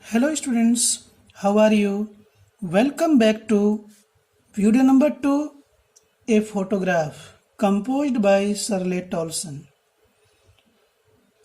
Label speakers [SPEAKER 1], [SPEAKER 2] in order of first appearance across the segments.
[SPEAKER 1] Hello students, how are you? Welcome back to video number 2, a photograph composed by Shirley Tolson.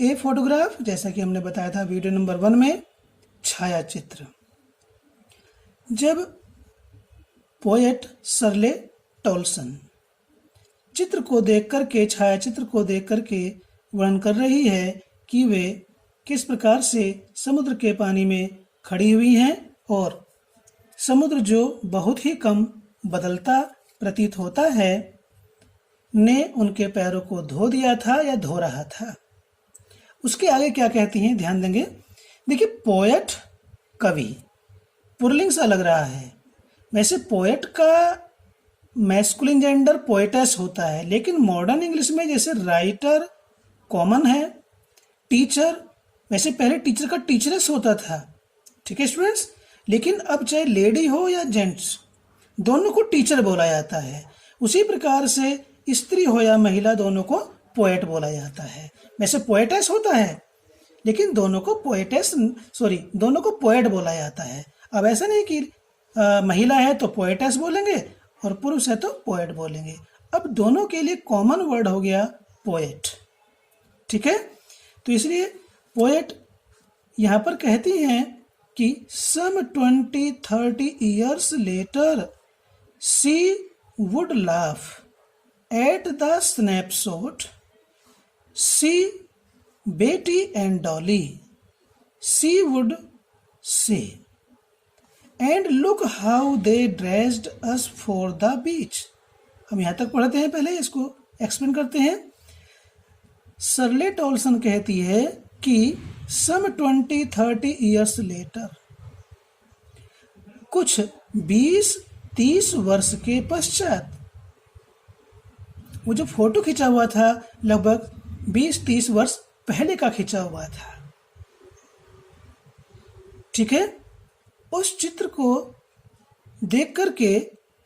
[SPEAKER 1] A photograph जैसा कि हमने बताया था video number 1 में छायाचित्र। जब पोएट शर्ले टॉल्सन चित्र को देख करके छायाचित्र को देख करके वर्णन कर रही है कि वे किस प्रकार से समुद्र के पानी में खड़ी हुई हैं और समुद्र जो बहुत ही कम बदलता प्रतीत होता है ने उनके पैरों को धो दिया था या धो रहा था। उसके आगे क्या कहती हैं ध्यान देंगे। देखिए, पोएट कवि पुल्लिंग सा लग रहा है। वैसे पोएट का मैस्कुलिन जेंडर पोएटेस होता है, लेकिन मॉडर्न इंग्लिश में जैसे राइटर कॉमन है, टीचर वैसे पहले टीचर का टीचरेस होता था, ठीक है स्टूडेंट्स। लेकिन अब चाहे लेडी हो या जेंट्स दोनों को टीचर बोला जाता है। उसी प्रकार से स्त्री हो या महिला दोनों को पोएट बोला जाता है। वैसे पोएटेस होता है लेकिन दोनों को दोनों को पोएट बोला जाता है। अब ऐसा नहीं कि महिला है तो पोएटेस बोलेंगे और पुरुष है तो पोएट बोलेंगे। अब दोनों के लिए कॉमन वर्ड हो गया पोएट, ठीक है। तो इसलिए पोएट यहाँ पर कहती हैं कि some 20-30 years later she would laugh at the snapshot, see Betty and Dolly, she would say, and look how they dressed us for the beach। हम यहाँ तक पढ़ते हैं, पहले इसको एक्सप्लेन करते हैं। शर्ले टॉल्सन कहती है कि some 20-30 years later, कुछ 20-30 वर्ष के पश्चात, वो जो फोटो खिंचा हुआ था लगभग 20-30 वर्ष पहले का खिंचा हुआ था, ठीक है। उस चित्र को देख करके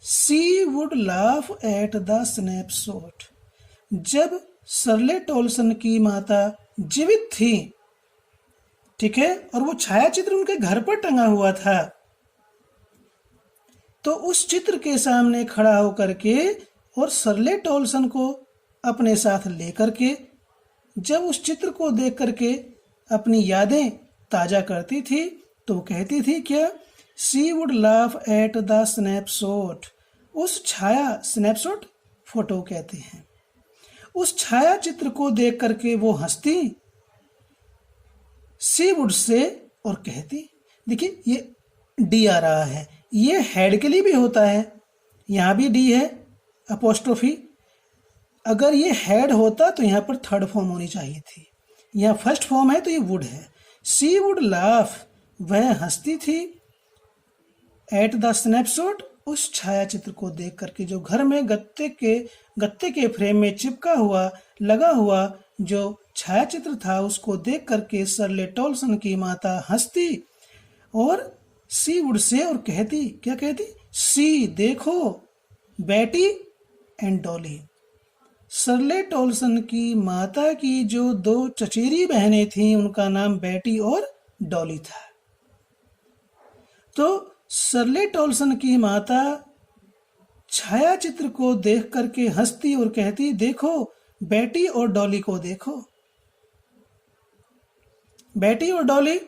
[SPEAKER 1] she would laugh at the snapshot, जब शर्ले टॉल्सन की माता जीवित थी, ठीक है, और वो छायाचित्र उनके घर पर टंगा हुआ था, तो उस चित्र के सामने खड़ा होकर के और शर्ले टॉल्सन को अपने साथ लेकर के जब उस चित्र को देख करके अपनी यादें ताजा करती थी तो वो कहती थी क्या, she would laugh at the snapshot. उस छाया, स्नैपशॉट फोटो कहते हैं, उस छाया चित्र को देख करके वो हंसती। शी वुड से और कहती, देखिए ये डी आ रहा है, ये हेड के लिए भी होता है, यहाँ भी डी है अपोस्ट्रोफी। अगर ये हेड होता तो यहाँ पर थर्ड फॉर्म होनी चाहिए थी, यहाँ फर्स्ट फॉर्म है तो ये वुड है। शी वुड लाफ, वह हंसती थी। एट द स्नैपशॉट, उस छायाचित्र को देख करके जो घर में गत्ते के फ्रेम में चिपका हुआ लगा हुआ जो छायाचित्र था उसको देख करके शर्ले टॉल्सन की माता हंसती और सी वुड से और कहती, क्या कहती, सी देखो बेटी एंड डॉली। शर्ले टॉल्सन की माता की जो दो चचेरी बहनें थीं उनका नाम बेटी और डॉली था। तो शर्ले टॉल्सन की माता छायाचित्र को देख करके हंसती और कहती, देखो बेटी और डॉली को देखो। बेटी और डॉली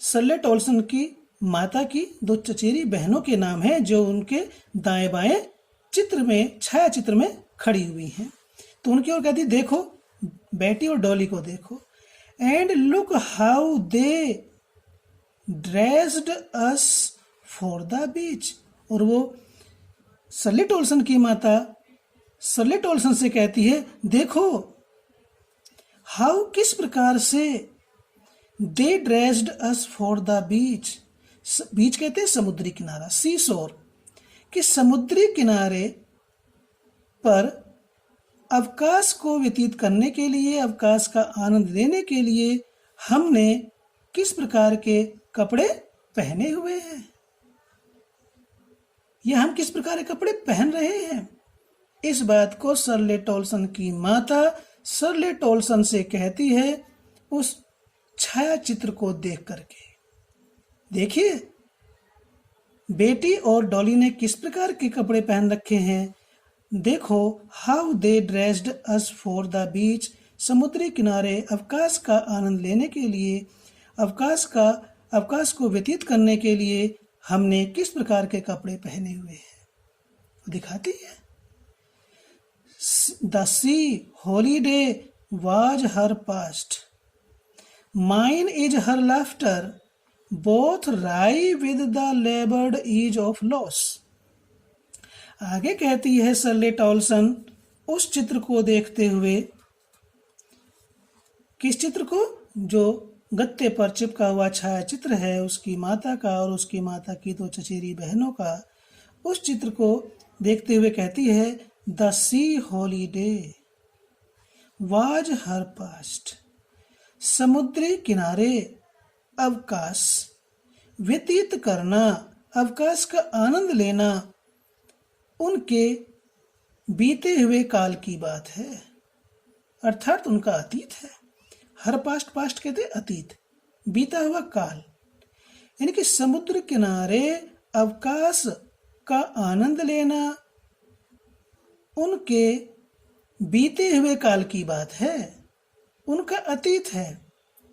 [SPEAKER 1] शर्ले टॉल्सन की माता की दो चचेरी बहनों के नाम हैं जो उनके दाएं बाएं चित्र में, छायाचित्र में खड़ी हुई हैं। तो उनकी ओर कहती, देखो बेटी और डॉली को देखो। And look how they dressed us for the बीच। और वो शर्ले टॉल्सन की माता शर्ले टॉल्सन से कहती है, देखो हाउ, किस प्रकार से, they dressed us for the beach. Beach कहते हैं समुद्री किनारा, सी शोर, कि समुद्री किनारे पर अवकाश को व्यतीत करने के लिए, अवकाश का आनंद लेने के लिए हमने किस प्रकार के कपड़े पहने हुए हैं, या हम किस प्रकार के कपड़े पहन रहे हैं। इस बात को शर्ले टॉल्सन की माता शर्ले टॉल्सन से कहती है उस छायाचित्र को देख करके। देखिए बेटी और डॉली ने किस प्रकार के कपड़े पहन रखे हैं। देखो, how they dressed us for the बीच। समुद्री किनारे अवकाश का आनंद लेने के लिए, अवकाश को व्यतीत करने के लिए हमने किस प्रकार के कपड़े पहने हुए हैं दिखाती है। The sea holiday was her past, mine is her laughter, both wry with the laboured ease of loss. आगे कहती है सर्ले टॉल्सन उस चित्र को देखते हुए, किस चित्र को? जो गत्ते पर चिपका हुआ छाया चित्र है उसकी माता का और उसकी माता की दो चचेरी बहनों का। उस चित्र को देखते हुए कहती है the sea holiday was her past, समुद्री किनारे अवकाश व्यतीत करना, अवकाश का आनंद लेना उनके बीते हुए काल की बात है, अर्थात उनका अतीत है। हर पास्ट, पास्ट कहते अतीत, बीता हुआ काल, यानी कि समुद्र किनारे अवकाश का आनंद लेना उनके बीते हुए काल की बात है, उनका अतीत है।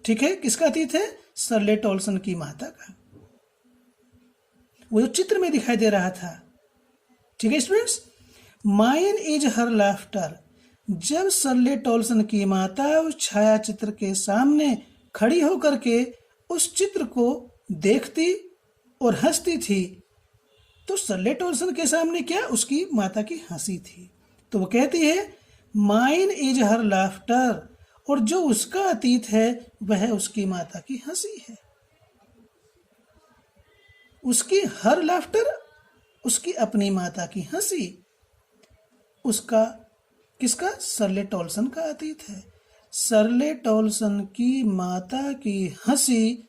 [SPEAKER 1] ठीक है, किसका अतीत है? सर्ले टॉल्सन की माता का, वो जो चित्र में दिखाई दे रहा था। ठीक है students, mine is her laughter. जब सर्ले टॉल्सन की माता उस छाया चित्र के सामने खड़ी होकर के उस चित्र को देखती और हंसती थी, तो सर्ले टॉल्सन के सामने क्या? उसकी माता की हंसी थी। तो वो कहती है माइन इज हर लाफ्टर, और जो उसका अतीत है वह उसकी माता की हंसी है। उसकी हर लाफ्टर, उसकी अपनी माता की हंसी, उसका किसका? सर्ले टॉल्सन का अतीत है। सर्ले टॉल्सन की माता की हंसी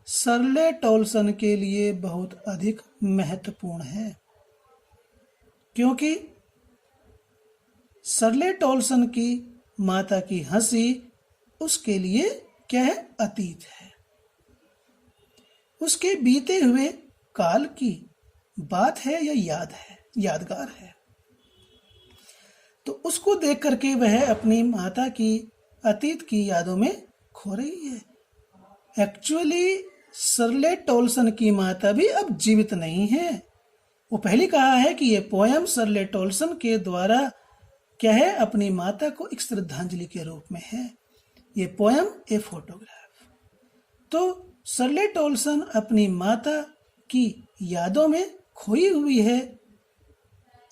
[SPEAKER 1] सर्ले टॉल्सन के लिए बहुत अधिक महत्वपूर्ण है, क्योंकि सर्ले टॉल्सन की माता की हंसी उसके लिए क्या है? अतीत है, उसके बीते हुए काल की बात है या याद है, यादगार है। तो उसको देख करके वह अपनी माता की अतीत की यादों में खो रही है। एक्चुअली सर्ले टॉल्सन की माता भी अब जीवित नहीं है। वो पहले कहा है कि ये पोयम सर्ले टॉल्सन के द्वारा क्या है? अपनी माता को एक श्रद्धांजलि के रूप में है। ये पोयम ए फोटोग्राफ। तो सर्ले टॉल्सन अपनी माता की यादों में खोई हुई है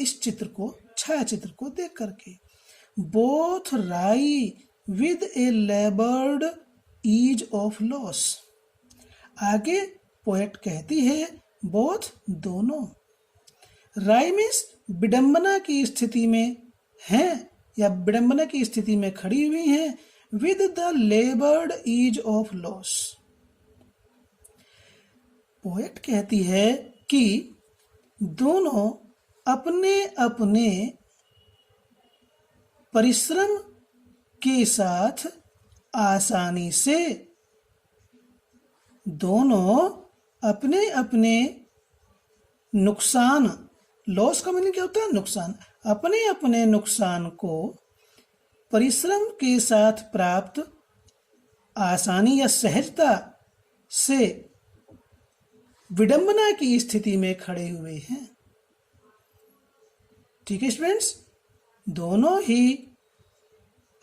[SPEAKER 1] इस चित्र को, छाया चित्र को देख करके। Both wry with a laboured ease of loss. आगे पोएट कहती है बोथ, दोनों। राई मीन्स विडंबना की स्थिति में हैं या विडंबना की स्थिति में खड़ी हुई हैं, with the laboured ease of loss. Poet कहती है कि दोनों अपने अपने परिश्रम के साथ आसानी से, दोनों अपने अपने नुकसान, लॉस का मीनिंग क्या होता है? नुकसान। अपने अपने नुकसान को परिश्रम के साथ प्राप्त आसानी या सहजता से विडंबना की स्थिति में खड़े हुए हैं। ठीक है स्टूडेंट्स, दोनों ही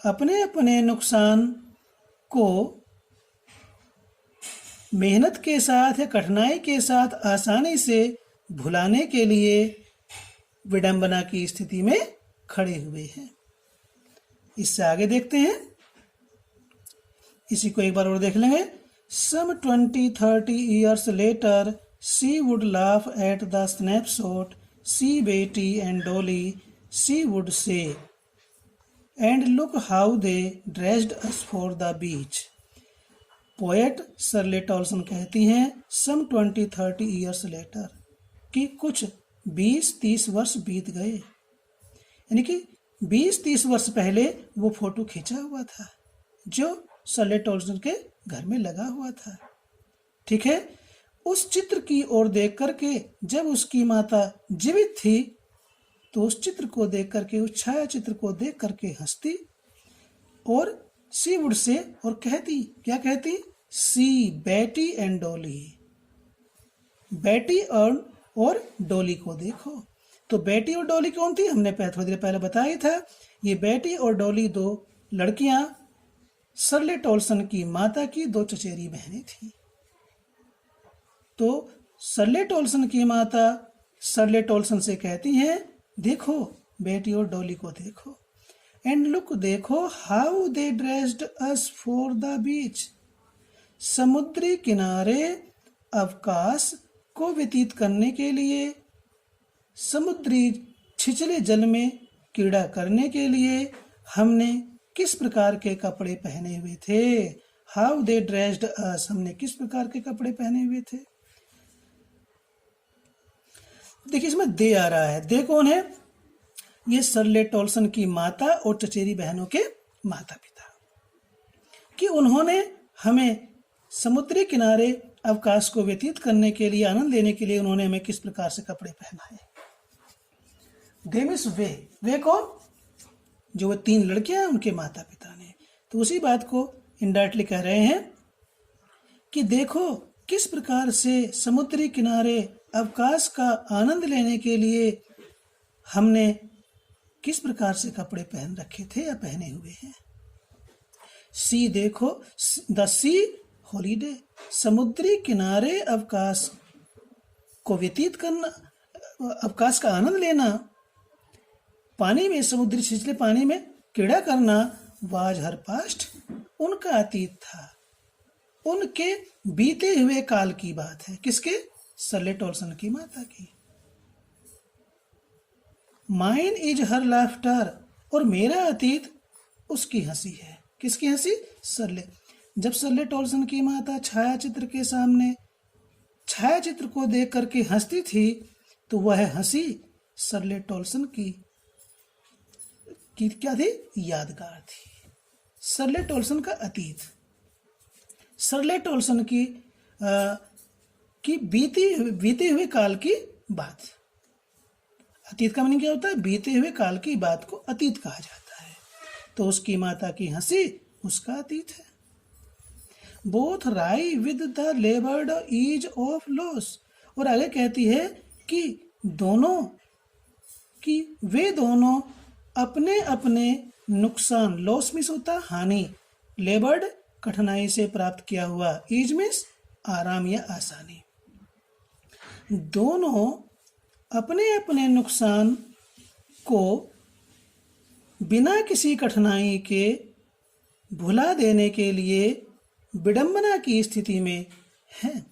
[SPEAKER 1] अपने अपने नुकसान को मेहनत के साथ या कठिनाई के साथ आसानी से भुलाने के लिए विडंबना की स्थिति में खड़े हुए हैं। इससे आगे देखते हैं, इसी को एक बार और देख लेंगे। Some 20-30 years later, she would laugh at the snapshot. See Betty and Dolly, she would say, and look how they dressed us for the beach. Poet Searle Toulson कहती हैं सम 20-30 ईयर्स लेटर, कि कुछ 20-30 वर्ष बीत गए, यानी कि 20-30 वर्ष पहले वो फोटो खींचा हुआ था जो सर्ले टॉल्सन के घर में लगा हुआ था। ठीक है, उस चित्र की ओर देख करके जब उसकी माता जीवित थी तो उस चित्र को देख करके, उस छाया चित्र को देख करके हंसती और सी वुड से, और कहती, क्या कहती? सी बेटी एंड डॉली, बेटी और डॉली को देखो। तो बेटी और डॉली कौन थी? हमने थोड़ी देर पहले बताया था। ये बेटी और डॉली दो लड़कियां सरले टॉल्सन की माता की दो चचेरी बहनें थी। तो सरले टॉल्सन की माता सरले टॉल्सन से कहती हैं, देखो बेटी और डॉली को देखो, एंड लुक, देखो, how they dressed us for the बीच, समुद्री किनारे अवकाश को व्यतीत करने के लिए, समुद्री छिछले जल में क्रीड़ा करने के लिए हमने किस प्रकार के कपड़े पहने हुए थे। हाउ दे ड्रेस्ड अस, हमने किस प्रकार के कपड़े पहने हुए थे। देखिए इसमें दे आ रहा है। दे कौन है? ये सरले टॉल्सन की माता और चचेरी बहनों के माता पिता, कि उन्होंने हमें समुद्री किनारे अवकाश को व्यतीत करने के लिए, आनंद लेने के लिए उन्होंने हमें किस प्रकार से कपड़े पहनाए। दे मीन्स वे कौन? जो वो तीन लड़कियां उनके माता पिता ने। तो उसी बात को इनडायरेक्टली कह रहे हैं कि देखो किस प्रकार से समुद्री किनारे अवकाश का आनंद लेने के लिए हमने किस प्रकार से कपड़े पहन रखे थे या पहने हुए हैं। सी देखो, द सी हॉलीडे, समुद्री किनारे अवकाश को व्यतीत करना, अवकाश का आनंद लेना, पानी में, समुद्री छिछले पानी में क्रीड़ा करना, वाज हर पास्ट, उनका अतीत था, उनके बीते हुए काल की बात है। किसके? सरले टॉल्सन की माता की। माइन इज हर लाफ्टर, और मेरा अतीत उसकी हंसी है। किसकी हंसी? सरले। जब सरले टॉल्सन की माता छायाचित्र के सामने छायाचित्र को देख करके हंसती थी तो वह हंसी सरले टॉल्सन की क्या थी? यादगार थी। सरले टॉल्सन का अतीत, सरले टॉल्सन की बीते हुए काल की बात। अतीत का मीनिंग क्या होता है? बीते हुए काल की बात को अतीत कहा जाता है। तो उसकी माता की हंसी उसका अतीत है। Both wry with the laboured ease of loss, और आगे कहती है कि वे दोनों अपने अपने नुकसान, लॉस मिस होता हानि, लेबर्ड कठिनाई से प्राप्त किया हुआ, ईज मिस आराम या आसानी, दोनों अपने अपने नुकसान को बिना किसी कठिनाई के भुला देने के लिए विडंबना की स्थिति में हैं।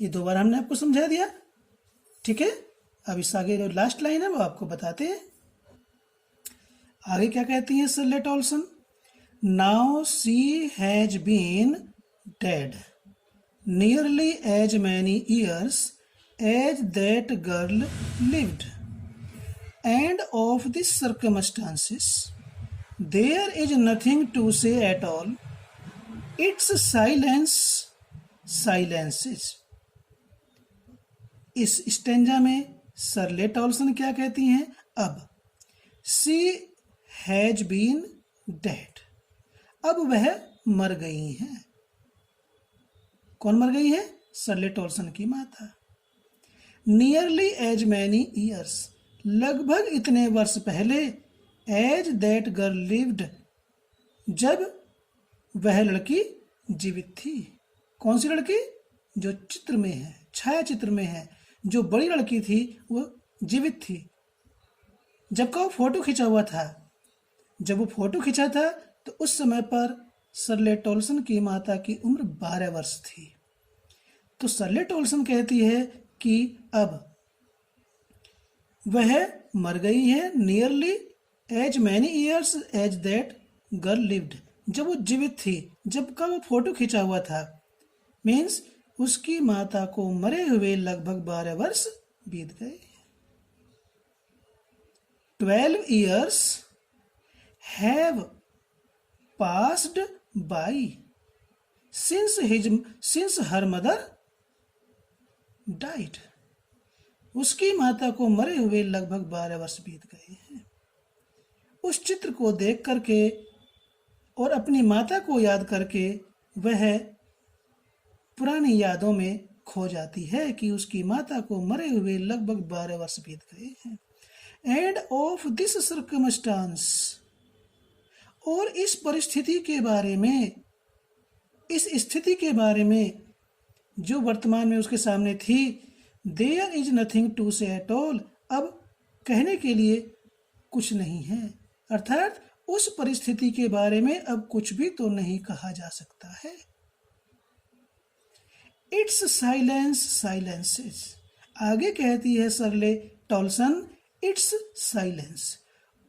[SPEAKER 1] ये दोबारा हमने आपको समझा दिया, ठीक है। अब इस आगे जो लास्ट लाइन है वो आपको बताते हैं। आगे क्या कहती है सरले टॉल्सन? Now she has been dead nearly as many years as that girl lived, and of these circumstances there is nothing to say at all. Its silence silences. इस स्टेंजा में सरले टॉल्सन क्या कहती हैं? अब सी हैज बीन डेड, अब वह मर गई हैं। कौन मर गई है? सरले टॉल्सन की माता। नियरली एज मैनी ईयर्स, लगभग इतने वर्ष पहले, एज दैट गर्ल लिव्ड, जब वह लड़की जीवित थी। कौन सी लड़की? जो चित्र में है, छाया चित्र में है, जो बड़ी लड़की थी वो जीवित थी जब का वो फोटो खिंचा हुआ था। जब वो फोटो खिंचा था तो उस समय पर सरले टॉल्सन की माता की उम्र 12 वर्ष थी। तो सरले टॉल्सन कहती है कि अब वह मर गई है। Nearly as many years as that girl lived, जब वो जीवित थी, जब का वो फोटो खिंचा हुआ था, मीन्स उसकी माता को मरे हुए लगभग 12 वर्ष बीत गए। 12 years have passed by, since her mother died. उसकी माता को मरे हुए लगभग 12 वर्ष बीत गए हैं। उस चित्र को देख करके और अपनी माता को याद करके वह पुरानी यादों में खो जाती है कि उसकी माता को मरे हुए लगभग 12 वर्ष बीत गए हैं। एंड ऑफ दिस सर्कमस्टांस, और इस परिस्थिति के बारे में, इस स्थिति के बारे में जो वर्तमान में उसके सामने थी, देयर इज नथिंग टू से एट ऑल, अब कहने के लिए कुछ नहीं है। अर्थात उस परिस्थिति के बारे में अब कुछ भी तो नहीं कहा जा सकता है। इट्स साइलेंस साइलेंसेस, आगे कहती है शर्ले टॉल्सन, इट्स साइलेंस,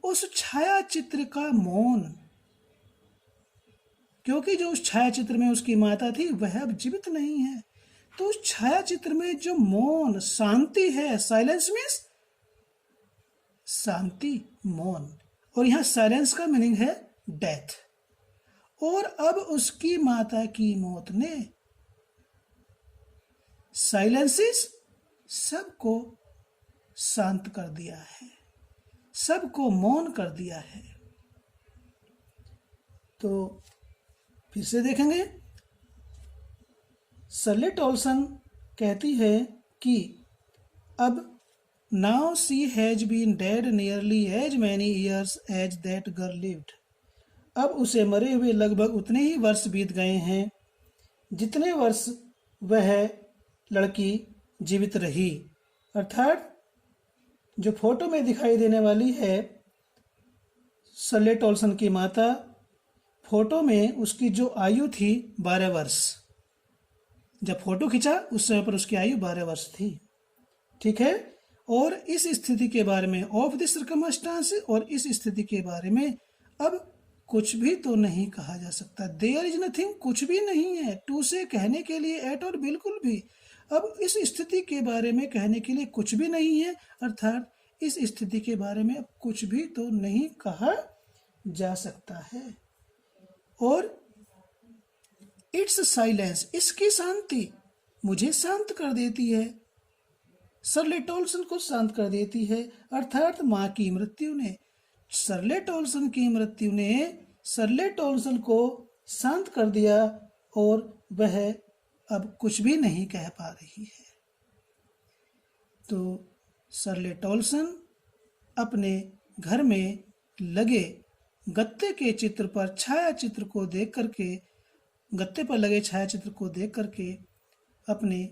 [SPEAKER 1] उस छाया चित्र का मौन, क्योंकि जो उस छाया चित्र में उसकी माता थी वह अब जीवित नहीं है, तो उस छाया चित्र में जो मौन, शांति है, साइलेंस मीन्स शांति, मौन, और यहाँ साइलेंस का मीनिंग है डेथ। और अब उसकी माता की मौत ने साइलेंसिस सबको शांत कर दिया है, सबको मौन कर दिया है। तो फिर से देखेंगे, शर्ले टॉल्सन कहती है कि अब now she has been dead nearly as many years as that girl lived, अब उसे मरे हुए लगभग उतने ही वर्ष बीत गए हैं जितने वर्ष वह लड़की जीवित रही। अर्थात जो फोटो में दिखाई देने वाली है शर्ले टॉल्सन की माता, फोटो में उसकी जो आयु थी 12 वर्ष, जब फोटो खिंचा उस समय पर उसकी आयु 12 वर्ष थी। ठीक है, और इस स्थिति के बारे में, ऑफ दिस सर्कमस्टांस, और इस स्थिति के बारे में अब कुछ भी तो नहीं कहा जा सकता। देयर इज नथिंग, कुछ भी नहीं है, टू से कहने के लिए, एट और बिल्कुल भी, अब इस स्थिति के बारे में कहने के लिए कुछ भी नहीं है। अर्थात इस स्थिति के बारे में अब कुछ भी तो नहीं कहा जा सकता है। और इट्स साइलेंस, इसकी शांति मुझे शांत कर देती है, शर्ले टॉल्सन को शांत कर देती है। अर्थात माँ की मृत्यु ने, शर्ले टॉल्सन की मृत्यु ने शर्ले टॉल्सन को शांत कर दिया और वह अब कुछ भी नहीं कह पा रही है। तो शर्ले टॉल्सन अपने घर में लगे गत्ते के चित्र पर छाया चित्र को देख करके, गत्ते पर लगे छाया चित्र को देख करके अपने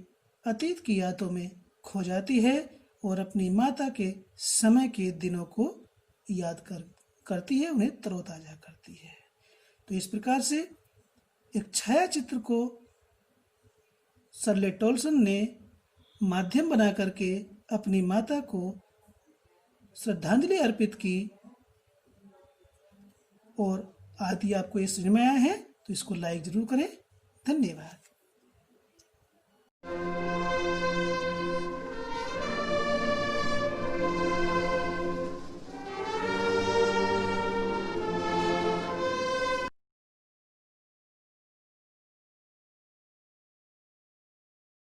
[SPEAKER 1] अतीत की यादों में खो जाती है और अपनी माता के समय के दिनों को याद करती है, उन्हें तरोताजा करती है। तो इस प्रकार से एक छाया चित्र को शर्ले टॉल्सन ने माध्यम बना करके अपनी माता को श्रद्धांजलि अर्पित की। और आदि आपको ये समझ में आया है तो इसको लाइक जरूर करें। धन्यवाद।